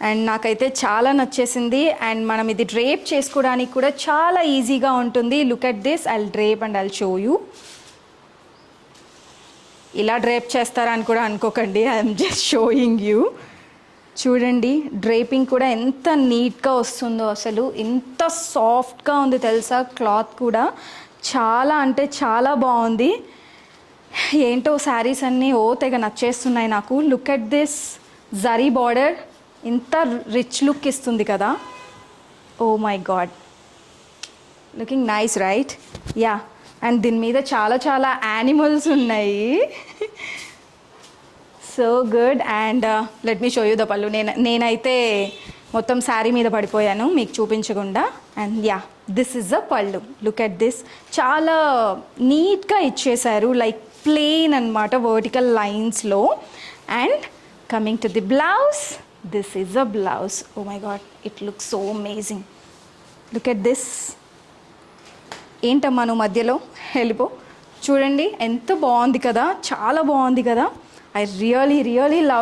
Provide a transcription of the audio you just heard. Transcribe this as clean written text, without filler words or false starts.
And నాకైతే చాలా నచ్చేసింది. అండ్ మనం ఇది డ్రేప్ చేసుకోవడానికి కూడా చాలా ఈజీగా ఉంటుంది. Look at this, I'll drape and I'll show you. ఇలా డ్రేప్ చేస్తారని కూడా అనుకోకండి, ఐఎమ్ జస్ట్ షోయింగ్ యూ. చూడండి డ్రేపింగ్ కూడా ఎంత నీట్గా వస్తుందో, అసలు ఎంత సాఫ్ట్గా ఉంది తెలుసా. క్లాత్ కూడా చాలా అంటే చాలా బాగుంది. ఏంటో శారీస్ అన్నీ తెగ నచ్చేస్తున్నాయి నాకు. Look at this zari border, ఇంత రిచ్ లుక్ ఇస్తుంది కదా. Oh my god, looking nice right. Yeah, and దీని మీద చాలా చాలా యానిమల్స్ ఉన్నాయి. So good. And let me show you the pallu. నేనైతే మొత్తం శారీ మీద పడిపోయాను మీకు చూపించకుండా. And yeah, this is a pallu. Look at this, చాలా నీట్గా ఇచ్చేశారు, లైక్ ప్లెయిన్ అనమాట, వర్టికల్ లైన్స్లో. And coming to the blouse, this is a blouse. Oh my god, it looks so amazing. Look at this. ఏంటమ్మా నువ్వు మధ్యలో వెళ్ళిపో. చూడండి ఎంత బాగుంది కదా, చాలా బాగుంది కదా. I really love